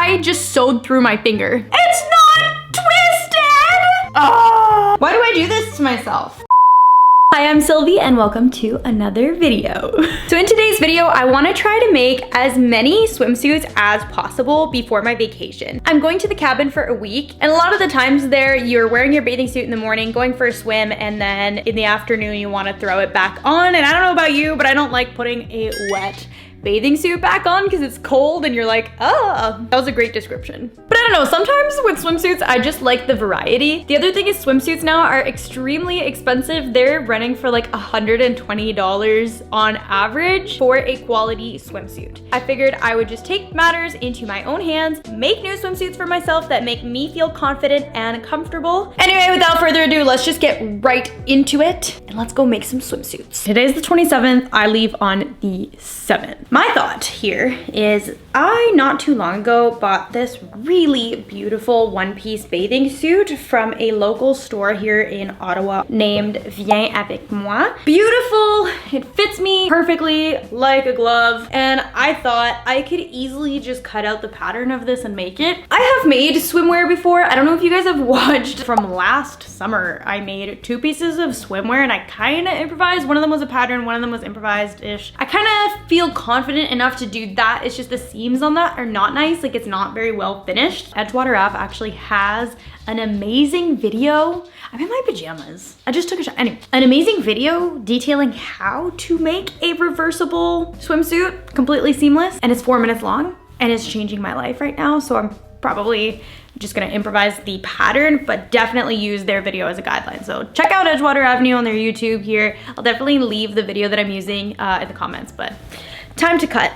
I just sewed through my finger. It's not twisted! Oh, why do I do this to myself? Hi, I'm Sylvie and welcome to another video. So in today's video, I want to try to make as many swimsuits as possible before my vacation. I'm going to the cabin for a week, and a lot of the times there, you're wearing your bathing suit in the morning, going for a swim, and then in the afternoon, you want to throw it back on. And I don't know about you, but I don't like putting a wet bathing suit back on because it's cold and you're like, oh, that was a great description. But I don't know, sometimes with swimsuits, I just like the variety. The other thing is swimsuits now are extremely expensive. They're running for like $120 on average for a quality swimsuit. I figured I would just take matters into my own hands, make new swimsuits for myself that make me feel confident and comfortable. Anyway, without further ado, let's just get right into it and let's go make some swimsuits. Today's the 27th, I leave on the 7th. My thought here is I not too long ago bought this really beautiful one-piece bathing suit from a local store here in Ottawa named Viens Avec Moi. Beautiful, it fits me perfectly like a glove, and I thought I could easily just cut out the pattern of this and make it. I have made swimwear before. I don't know if you guys have watched from last summer. I made 2 pieces of swimwear and I kind of improvised. One of them was a pattern, one of them was improvised-ish. I kind of feel confident enough to do that. It's just the seams on that are not nice. Like, it's not very well finished. Edgewater app actually has an amazing video. I'm in my pajamas. I just took a shot. Anyway, an amazing video detailing how to make a reversible swimsuit completely seamless, and it's 4 minutes long and it's changing my life right now. So I'm probably just gonna improvise the pattern, but definitely use their video as a guideline. So check out Edgewater Avenue on their YouTube here. I'll definitely leave the video that I'm using in the comments, but time to cut.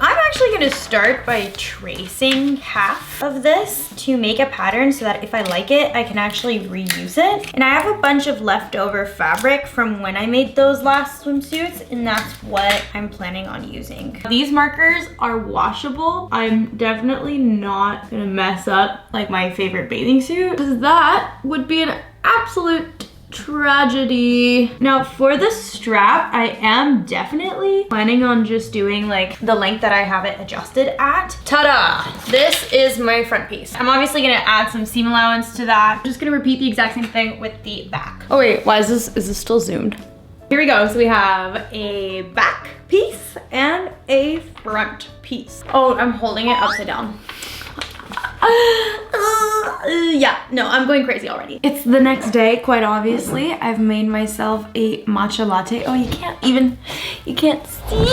I'm actually gonna start by tracing half of this to make a pattern so that if I like it, I can actually reuse it. And I have a bunch of leftover fabric from when I made those last swimsuits, and that's what I'm planning on using. These markers are washable. I'm definitely not gonna mess up like my favorite bathing suit, because that would be an absolute tragedy. Now for the strap, I am definitely planning on just doing like the length that I have it adjusted at. Ta-da! This is my front piece. I'm obviously gonna add some seam allowance to that. I'm just gonna repeat the exact same thing with the back. Oh wait, why is this still zoomed? Here we go. So we have a back piece and a front piece. Oh, I'm holding it upside down. Yeah, no, I'm going crazy already. It's the next day, quite obviously. I've made myself a matcha latte. Oh, you can't see.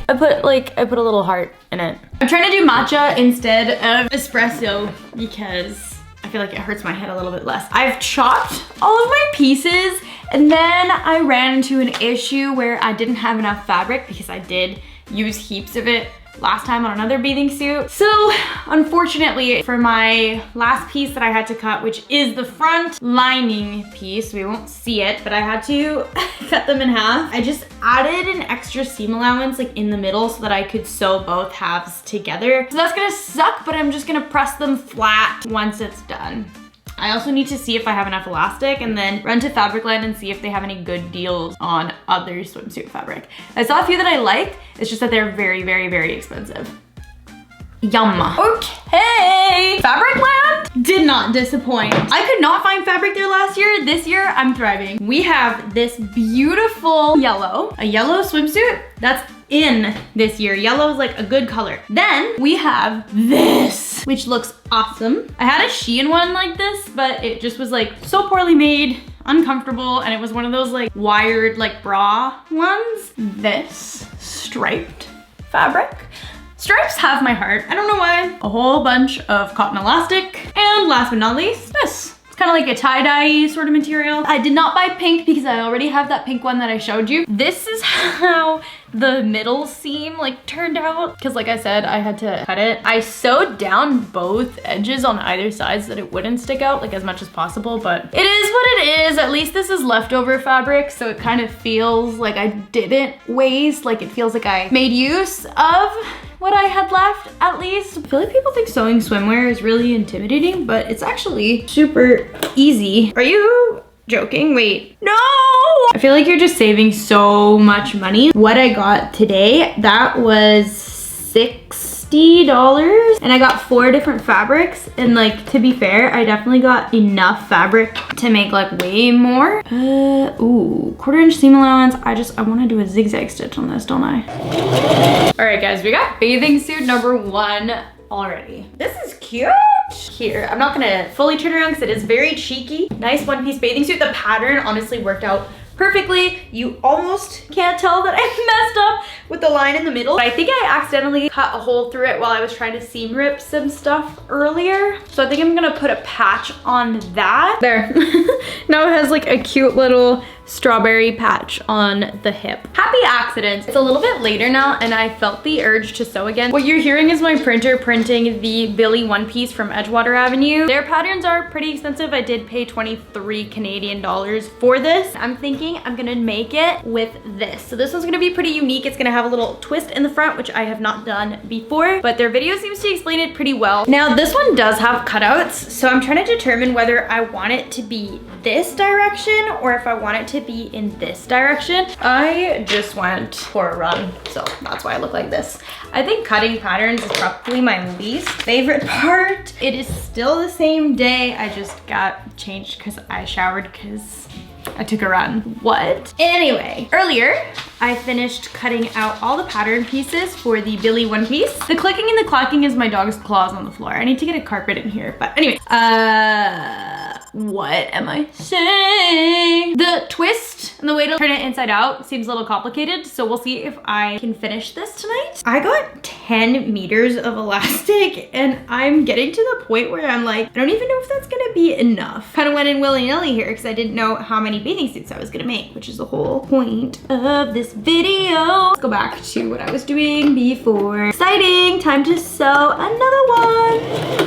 I put a little heart in it. I'm trying to do matcha instead of espresso because I feel like it hurts my head a little bit less. I've chopped all of my pieces, and then I ran into an issue where I didn't have enough fabric because I did use heaps of it last time on another bathing suit. So unfortunately, for my last piece that I had to cut, which is the front lining piece, we won't see it, but I had to cut them in half. I just added an extra seam allowance like in the middle so that I could sew both halves together. So that's gonna suck, but I'm just gonna press them flat once it's done. I also need to see if I have enough elastic and then run to Fabricland and see if they have any good deals on other swimsuit fabric. I saw a few that I liked, it's just that they're very, very, very expensive. Yum. Okay, Fabricland did not disappoint. I could not find fabric there last year. This year, I'm thriving. We have this beautiful yellow, a yellow swimsuit that's in this year. Yellow is like a good color. Then we have this, which looks awesome. I had a Shein one like this, but it just was like so poorly made, uncomfortable, and it was one of those like wired like bra ones. This striped fabric. Stripes have my heart. I don't know why. A whole bunch of cotton elastic. And last but not least, this. It's kind of like a tie-dye sort of material. I did not buy pink because I already have that pink one that I showed you. This is how the middle seam like turned out, because like I said, I had to cut it. I sewed down both edges on either side so that it wouldn't stick out like as much as possible, but it is what it is. At least this is leftover fabric, so it kind of feels like I didn't waste, like it feels like I made use of what I had left, at least. I feel like people think sewing swimwear is really intimidating, but it's actually super easy. Are you joking? Wait, no! I feel like you're just saving so much money. What I got today, that was $6 $60 and I got 4 different fabrics. And like, to be fair, I definitely got enough fabric to make like way more. Ooh, 1/4 inch seam allowance. I want to do a zigzag stitch on this, don't I? All right, guys, we got bathing suit number 1 already. This is cute. Here, I'm not gonna fully turn around because it is very cheeky. Nice one-piece bathing suit. The pattern honestly worked out perfectly. You almost can't tell that I messed up with the line in the middle. But I think I accidentally cut a hole through it while I was trying to seam rip some stuff earlier. So I think I'm gonna put a patch on that. There. Now it has like a cute little strawberry patch on the hip. Happy accidents. It's a little bit later now and I felt the urge to sew again. What you're hearing is my printer printing the Billie one piece from Edgewater Avenue. Their patterns are pretty expensive. I did pay 23 Canadian dollars for this. I'm thinking I'm gonna make it with this. So this one's gonna be pretty unique. It's gonna have a little twist in the front, which I have not done before, but their video seems to explain it pretty well. Now this one does have cutouts, so I'm trying to determine whether I want it to be this direction or if I want it to be in this direction. I just went for a run, so that's why I look like this. I think cutting patterns is probably my least favorite part. It is still the same day. I just got changed because I showered because I took a run. What? Anyway, earlier I finished cutting out all the pattern pieces for the Billie one piece. The clicking and the clacking is my dog's claws on the floor. I need to get a carpet in here, but anyway. What am I saying? The twist and the way to turn it inside out seems a little complicated, so we'll see if I can finish this tonight. I got 10 meters of elastic and I'm getting to the point where I'm like, I don't even know if that's gonna be enough. Kind of went in willy-nilly here because I didn't know how many bathing suits I was gonna make, which is the whole point of this video. Let's go back to what I was doing before. Exciting, time to sew another one.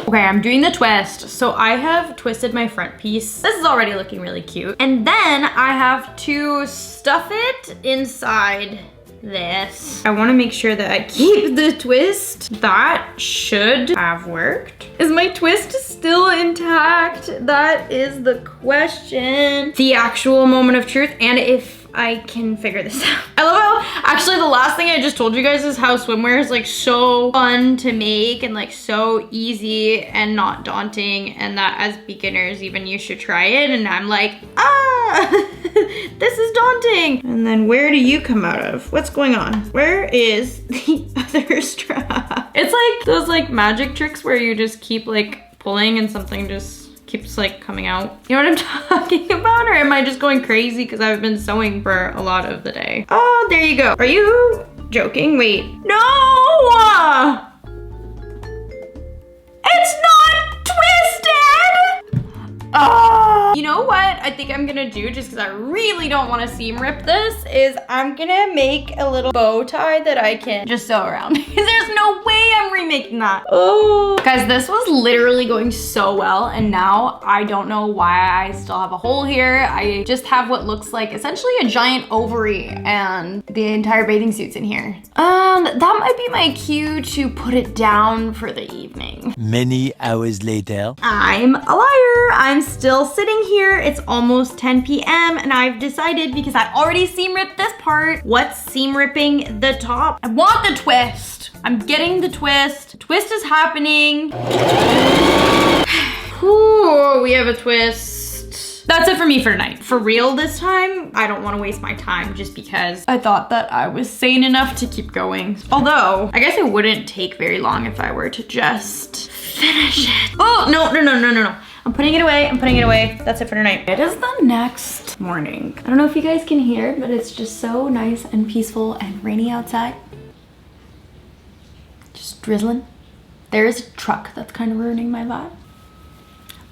Okay, I'm doing the twist. So I have twisted my front piece. This is already looking really cute. And then I have to stuff it inside this. I want to make sure that I keep the twist. That should have worked. Is my twist still intact? That is the question. The actual moment of truth, and if I can figure this out. I love how, actually the last thing I just told you guys is how swimwear is like so fun to make and like so easy and not daunting, and that as beginners even you should try it, and I'm like, this is daunting. And then where do you come out of? What's going on? Where is the other strap? It's like those like magic tricks where you just keep like pulling and something just keeps like coming out. You know what I'm talking about? Or am I just going crazy because I've been sewing for a lot of the day? Oh, there you go. Are you joking? Wait. No! It's not twisted! Oh. You know what I think I'm gonna do, just because I really don't want to seam rip this, is I'm gonna make a little bow tie that I can just sew around. Because there's no way I'm remaking that. Oh. Guys, this was literally going so well, and now I don't know why I still have a hole here. I just have what looks like essentially a giant ovary, and the entire bathing suit's in here. That might be my cue to put it down for the evening. Many hours later. I'm a liar. I'm still sitting here. It's almost 10 p.m. and I've decided, because I already seam ripped this part, what's seam ripping the top? I want the twist. I'm getting the twist. Twist is happening. Ooh, we have a twist. That's it for me for tonight. For real this time, I don't want to waste my time just because I thought that I was sane enough to keep going. Although, I guess it wouldn't take very long if I were to just finish it. Oh, no. I'm putting it away. I'm putting it away. That's it for tonight. It is the next morning. I don't know if you guys can hear, but it's just so nice and peaceful and rainy outside. Just drizzling. There is a truck that's kind of ruining my vibe.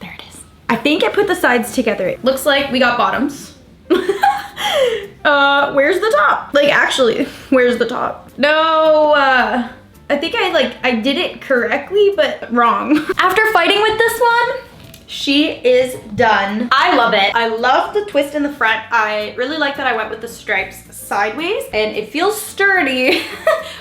There it is. I think I put the sides together. It looks like we got bottoms. Where's the top? Like, actually, where's the top? No, I think I did it correctly, but wrong. After fighting with this one, She is done. I love it. I love the twist in the front. I really like that I went with the stripes sideways and it feels sturdy,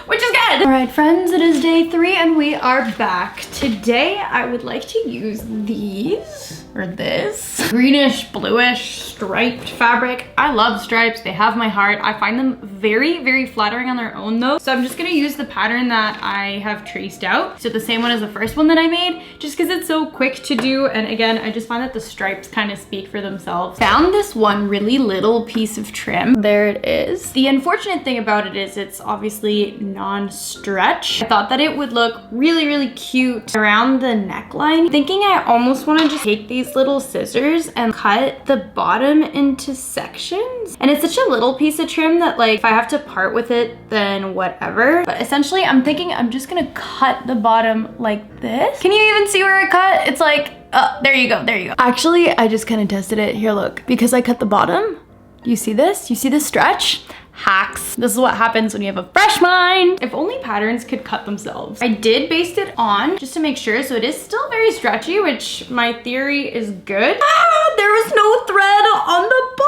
which is good. All right, friends, it is day 3 and we are back. Today, I would like to use these or this greenish, bluish striped fabric. I love stripes. They have my heart. I find them very, very flattering on their own though. So I'm just gonna use the pattern that I have traced out. So the same one as the first one that I made, just because it's so quick to do. And again, I just find that the stripes kind of speak for themselves. Found this one really little piece of trim. There it is. The unfortunate thing about it is it's obviously non-stretch. I thought that it would look really, really cute around the neckline. Thinking I almost want to just take these little scissors and cut the bottom into sections. And it's such a little piece of trim that like if I have to part with it, then whatever. But essentially I'm thinking I'm just gonna cut the bottom like this. Can you even see where I cut? It's like, oh, there you go, there you go. Actually, I just kind of tested it. Here, look, because I cut the bottom. You see this? You see the stretch? Hacks. This is what happens when you have a fresh mind. If only patterns could cut themselves. I did baste it on just to make sure, so it is still very stretchy, which my theory is good. Ah, there was no thread on the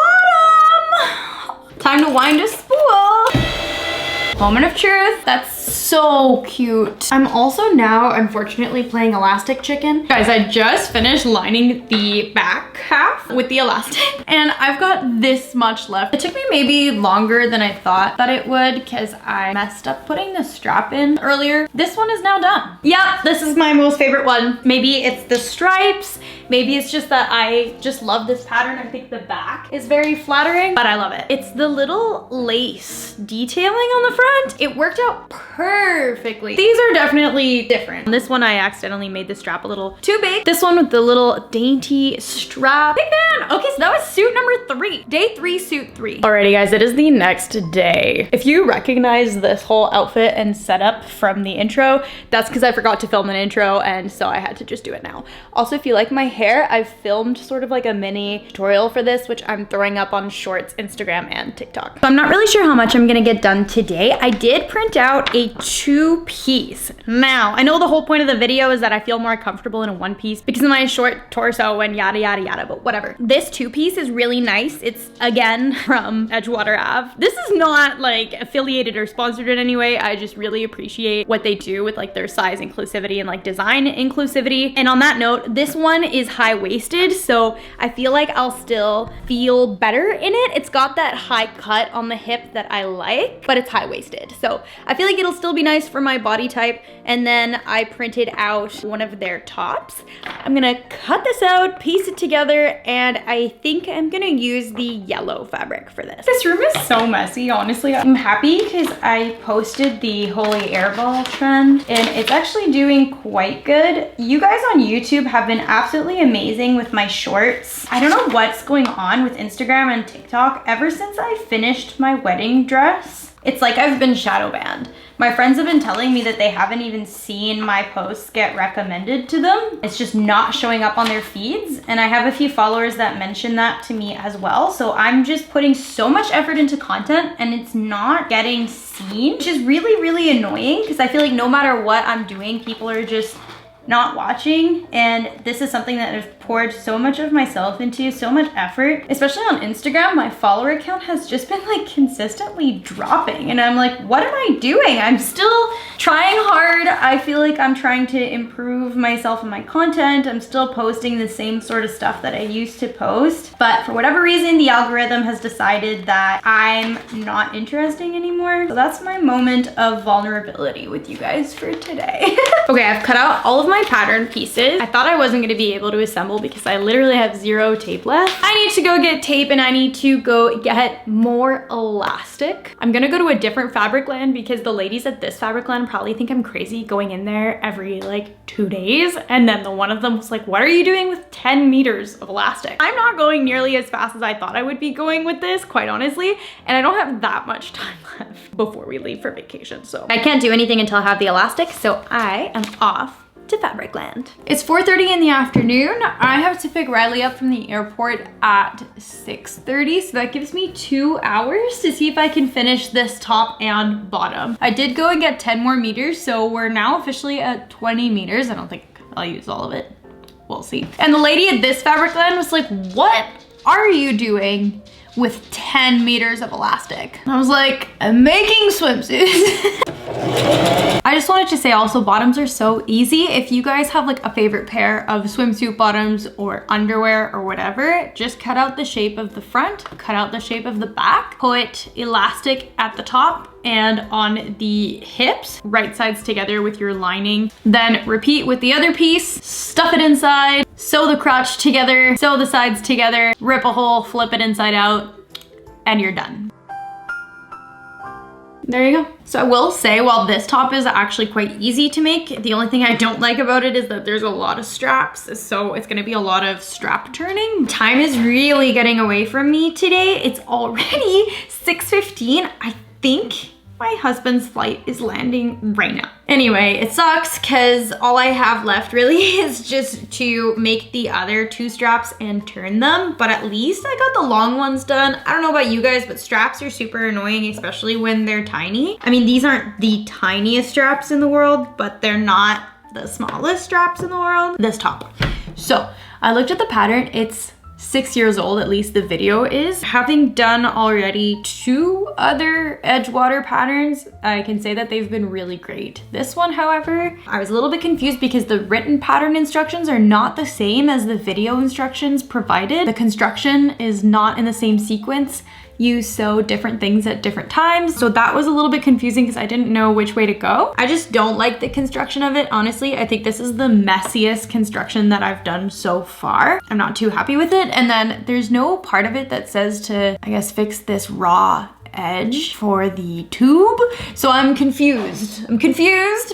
bottom. Time to wind a spool. Moment of truth. That's so cute. I'm also now, unfortunately, playing elastic chicken. Guys, I just finished lining the back half with the elastic and I've got this much left. It took me maybe longer than I thought that it would because I messed up putting the strap in earlier. This one is now done. Yeah, this is my most favorite one. Maybe it's the stripes. Maybe it's just that I just love this pattern. I think the back is very flattering, but I love it. It's the little lace detailing on the front. It worked out perfectly. These are definitely different. This one I accidentally made the strap a little too big. This one with the little dainty strap. Big fan. Okay, so that was suit number 3. Day 3, suit 3. Alrighty guys, it is the next day. If you recognize this whole outfit and setup from the intro, that's because I forgot to film an intro and so I had to just do it now. Also, if you like my hair, I've filmed sort of like a mini tutorial for this, which I'm throwing up on Shorts, Instagram, and TikTok. So I'm not really sure how much I'm gonna get done today. I did print out a 2-piece. Now, I know the whole point of the video is that I feel more comfortable in a 1-piece because of my short torso and yada, yada, yada, but whatever. This 2-piece is really nice. It's, again, from Edgewater Ave. This is not, like, affiliated or sponsored in any way. I just really appreciate what they do with, like, their size inclusivity and, like, design inclusivity. And on that note, this one is high-waisted, so I feel like I'll still feel better in it. It's got that high cut on the hip that I like, but it's high-waisted. So I feel like it'll still be nice for my body type. And then I printed out one of their tops. I'm gonna cut this out, piece it together, and I think I'm gonna use the yellow fabric for this. This room is so messy, honestly. I'm happy because I posted the holy airball trend and it's actually doing quite good. You guys on YouTube have been absolutely amazing with my shorts. I don't know what's going on with Instagram and TikTok. Ever since I finished my wedding dress, it's like I've been shadow banned. My friends have been telling me that they haven't even seen my posts get recommended to them. It's just not showing up on their feeds. And I have a few followers that mention that to me as well. So I'm just putting so much effort into content and it's not getting seen, which is really, really annoying because I feel like no matter what I'm doing, people are just not watching. And this is something that I've poured so much of myself into, so much effort, especially on Instagram. My follower count has just been like consistently dropping and I'm like, what am I doing? I'm still trying hard. I feel like I'm trying to improve myself and my content. I'm still posting the same sort of stuff that I used to post, but for whatever reason, the algorithm has decided that I'm not interesting anymore. So that's my moment of vulnerability with you guys for today. Okay, I've cut out all of my pattern pieces. I thought I wasn't gonna be able to assemble because I literally have 0 tape left. I need to go get tape and I need to go get more elastic. I'm gonna go to a different fabric land because the ladies at this fabric land probably think I'm crazy going in there every like 2 days. And then the one of them was like, what are you doing with 10 meters of elastic? I'm not going nearly as fast as I thought I would be going with this, quite honestly. And I don't have that much time left before we leave for vacation. So I can't do anything until I have the elastic. So I am off to Fabric Land. It's 4:30 in the afternoon. I have to pick Riley up from the airport at 6:30, so that gives me 2 hours to see if I can finish this top and bottom. I did go and get 10 more meters, so we're now officially at 20 meters. I don't think I'll use all of it. we'll see. And the lady at this fabric line was like, what are you doing with 10 meters of elastic? And I was like, I'm making swimsuits. I just wanted to say also, bottoms are so easy. If you guys have like a favorite pair of swimsuit bottoms or underwear or whatever, just cut out the shape of the front, cut out the shape of the back, put elastic at the top and on the hips, right sides together with your lining. Then repeat with the other piece, stuff it inside, sew the crotch together, sew the sides together, rip a hole, flip it inside out, and you're done. There you go. So I will say, while this top is actually quite easy to make, the only thing I don't like about it is that there's a lot of straps. So it's gonna be a lot of strap turning. Time is really getting away from me today. It's already 6:15. I think my husband's flight is landing right now. Anyway, it sucks because all I have left really is just to make the other 2 straps and turn them, but at least I got the long ones done. I don't know about you guys, but straps are super annoying, especially when they're tiny. I mean, these aren't the tiniest straps in the world, but they're not the smallest straps in the world. This top. So I looked at the pattern. It's 6 years old, at least the video is. Having done already 2 other Edgewater patterns, I can say that they've been really great. This one, however, I was a little bit confused because the written pattern instructions are not the same as the video instructions provided. The construction is not in the same sequence. You sew different things at different times. So that was a little bit confusing because I didn't know which way to go. I just don't like the construction of it. Honestly, I think this is the messiest construction that I've done so far. I'm not too happy with it. And then there's no part of it that says to, I guess, fix this raw edge for the tube. So I'm confused.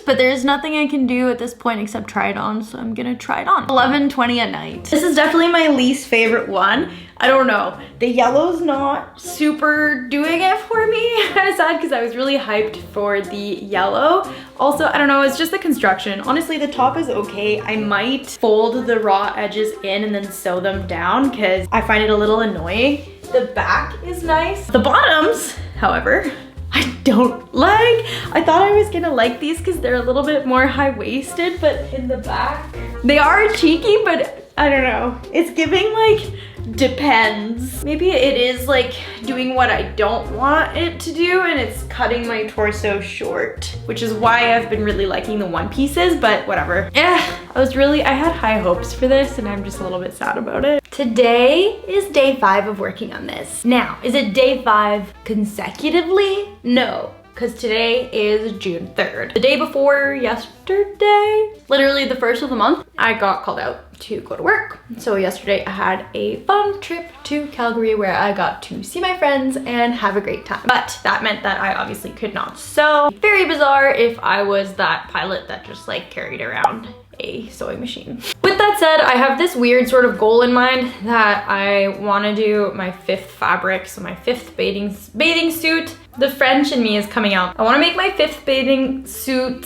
But there's nothing I can do at this point except try it on. So I'm gonna try it on. 11:20 at night. This is definitely my least favorite one. I don't know. The yellow's not super doing it for me. I'm kind of sad because I was really hyped for the yellow. Also, I don't know, it's just the construction. Honestly, the top is okay. I might fold the raw edges in and then sew them down because I find it a little annoying. The back is nice. The bottoms, however, I don't like. I thought I was gonna like these because they're a little bit more high-waisted, but in the back, they are cheeky, but I don't know. It's giving like, depends. Maybe it is like doing what I don't want it to do and it's cutting my torso short, which is why I've been really liking the one pieces, but whatever. I had high hopes for this and I'm just a little bit sad about it. Today is day 5 of working on this. Now, is it day 5 consecutively? No. Because today is June 3rd. The day before yesterday, literally the 1st of the month, I got called out to go to work. So yesterday I had a fun trip to Calgary where I got to see my friends and have a great time. But that meant that I obviously could not sew. Very bizarre if I was that pilot that just like carried around a sewing machine. With that said, I have this weird sort of goal in mind that I want to do my 5th fabric, so my 5th bathing suit. The French in me is coming out. I want to make my 5th bathing suit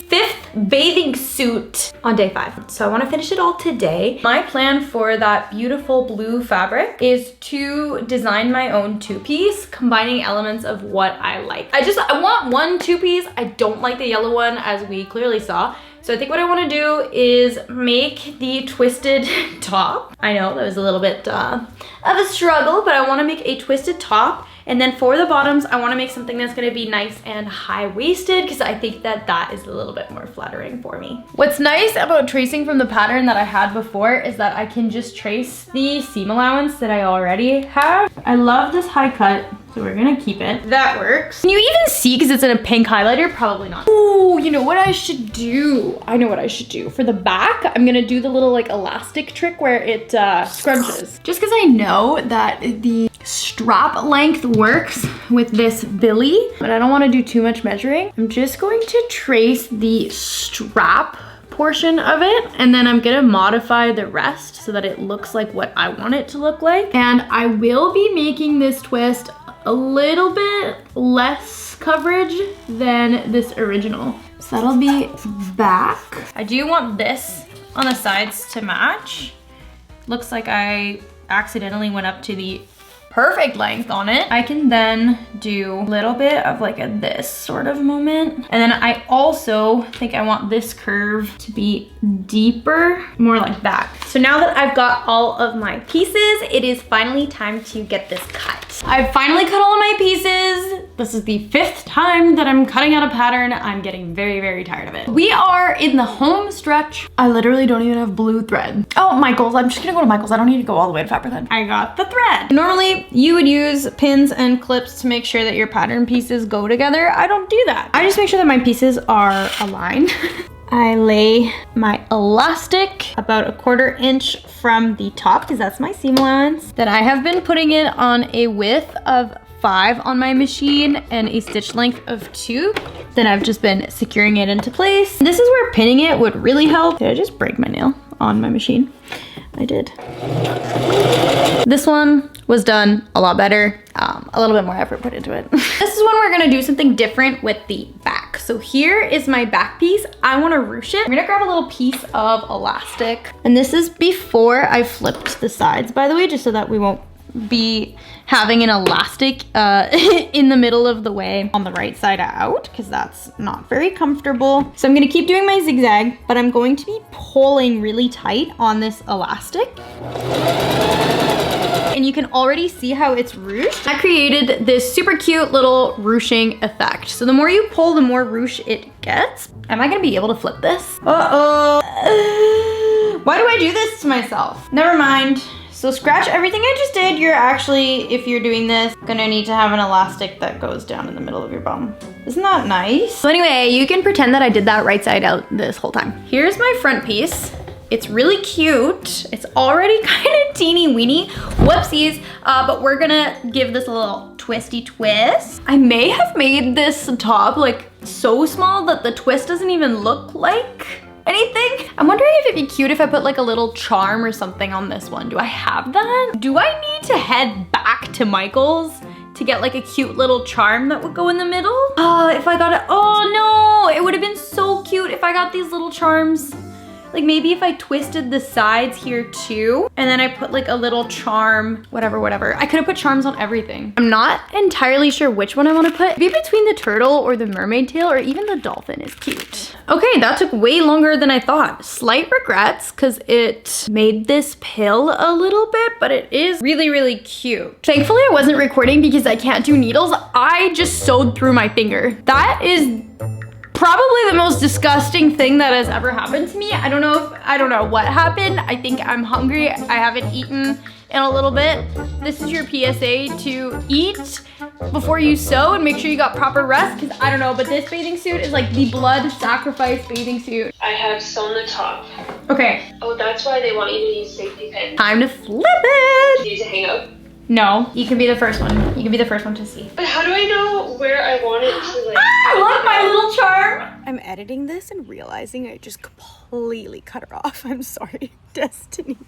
on day 5. So I want to finish it all today. My plan for that beautiful blue fabric is to design my own 2-piece, combining elements of what I like. I want one 2-piece. I don't like the yellow one, as we clearly saw. So I think what I want to do is make the twisted top. I know that was a little bit of a struggle, but I want to make a twisted top. And then for the bottoms, I want to make something that's going to be nice and high-waisted because I think that that is a little bit more flattering for me. What's nice about tracing from the pattern that I had before is that I can just trace the seam allowance that I already have. I love this high cut, so we're gonna keep it. That works. Can you even see because it's in a pink highlighter? Probably not. Ooh, you know what I should do? I know what I should do. For the back, I'm gonna do the little like elastic trick where it scrunches. Just because I know that the strap length works with this Billie, but I don't want to do too much measuring. I'm just going to trace the strap portion of it, and then I'm gonna modify the rest so that it looks like what I want it to look like. And I will be making this twist a little bit less coverage than this original. So that'll be back. I do want this on the sides to match. Looks like I accidentally went up to the perfect length on it. I can then do a little bit of like this sort of moment. And then I also think I want this curve to be deeper, more like that. So now that I've got all of my pieces, it is finally time to get this cut. I've finally cut all of my pieces. This is the 5th time that I'm cutting out a pattern. I'm getting very, very tired of it. We are in the home stretch. I literally don't even have blue thread. Oh, Michael's. I'm just gonna go to Michael's. I don't need to go all the way to Fabric Thread. I got the thread. Normally, you would use pins and clips to make sure that your pattern pieces go together. I don't do that. I just make sure that my pieces are aligned. I lay my elastic about 1/4 inch from the top because that's my seam allowance. Then I have been putting it on a width of 5 on my machine and a stitch length of 2. Then I've just been securing it into place. This is where pinning it would really help. Did I just break my nail on my machine? I did. This one was done a lot better. A little bit more effort put into it. This is when we're gonna do something different with the back. So here is my back piece. I wanna ruche it. I'm gonna grab a little piece of elastic. And this is before I flipped the sides, by the way, just so that we won't be having an elastic in the middle of the way on the right side out, because that's not very comfortable. So I'm gonna keep doing my zigzag, but I'm going to be pulling really tight on this elastic. And you can already see how it's ruched. I created this super cute little ruching effect. So the more you pull, the more ruche it gets. Am I gonna be able to flip this? Uh-oh. Why do I do this to myself? Never mind. So scratch everything I just did. You're actually, if you're doing this, gonna need to have an elastic that goes down in the middle of your bum. Isn't that nice? So anyway, you can pretend that I did that right side out this whole time. Here's my front piece. It's really cute. It's already kind of teeny weeny. Whoopsies, but we're gonna give this a little twisty twist. I may have made this top like so small that the twist doesn't even look like anything. I'm wondering if it'd be cute if I put like a little charm or something on this one. Do I have that? Do I need to head back to Michael's to get like a cute little charm that would go in the middle? If I got it, oh no, it would have been so cute if I got these little charms. Like maybe if I twisted the sides here too, and then I put like a little charm, whatever. I could have put charms on everything. I'm not entirely sure which one I want to put. Maybe between the turtle or the mermaid tail or even the dolphin is cute. Okay, that took way longer than I thought. Slight regrets because it made this pill a little bit, but it is really, really cute. Thankfully I wasn't recording because I can't do needles. I just sewed through my finger. That is probably the most disgusting thing that has ever happened to me. I don't know what happened. I think I'm hungry. I haven't eaten in a little bit. This is your PSA to eat before you sew and make sure you got proper rest, because I don't know, but this bathing suit is like the blood sacrifice bathing suit. I have sewn the top. Okay. Oh, that's why they want you to use safety pins. Time to flip it. Use a hang up. No, you can be the first one. You can be the first one to see. But how do I know where I want it to like? I love my little charm. I'm editing this and realizing I just completely cut her off. I'm sorry, Destiny.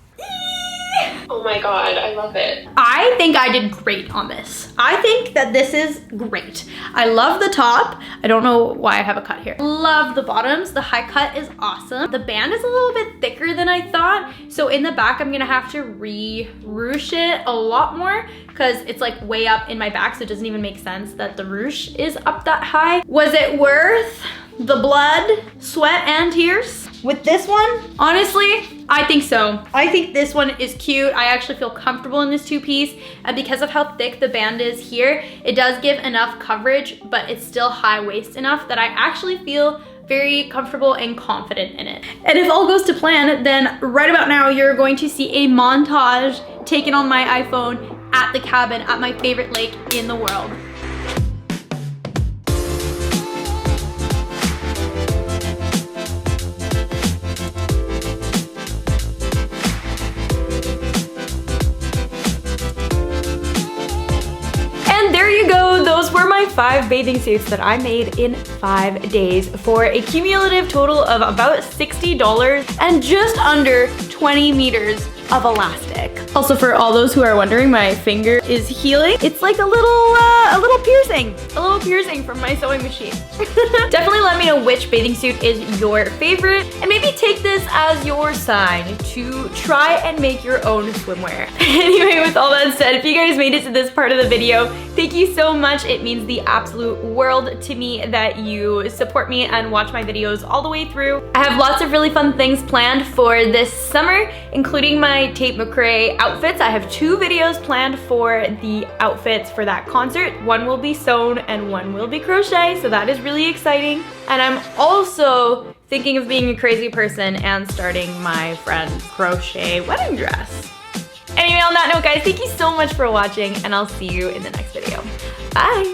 Oh my god, I love it. I think I did great on this. I think that this is great. I love the top. I don't know why I have a cut here. Love the bottoms. The high cut is awesome. The band is a little bit thicker than I thought. So in the back, I'm gonna have to re-ruche it a lot more because it's like way up in my back. So it doesn't even make sense that the ruche is up that high. Was it worth the blood, sweat, and tears with this one? Honestly, I think so. I think this one is cute. I actually feel comfortable in this two-piece, and because of how thick the band is here, it does give enough coverage, but it's still high waist enough that I actually feel very comfortable and confident in it. And if all goes to plan, then right about now, you're going to see a montage taken on my iPhone at the cabin at my favorite lake in the world. There you go, those were my 5 bathing suits that I made in 5 days for a cumulative total of about $60 and just under 20 meters of elastic. Also, for all those who are wondering, my finger is healing. It's like a little piercing from my sewing machine. Definitely let me know which bathing suit is your favorite, and maybe take this as your sign to try and make your own swimwear. Anyway, with all that said, if you guys made it to this part of the video, thank you so much. It means the absolute world to me that you support me and watch my videos all the way through. I have lots of really fun things planned for this summer. including my Tate McRae outfits. I have 2 videos planned for the outfits for that concert. One will be sewn and one will be crochet, so that is really exciting. And I'm also thinking of being a crazy person and starting my friend's crochet wedding dress. Anyway, on that note, guys, thank you so much for watching, and I'll see you in the next video. Bye!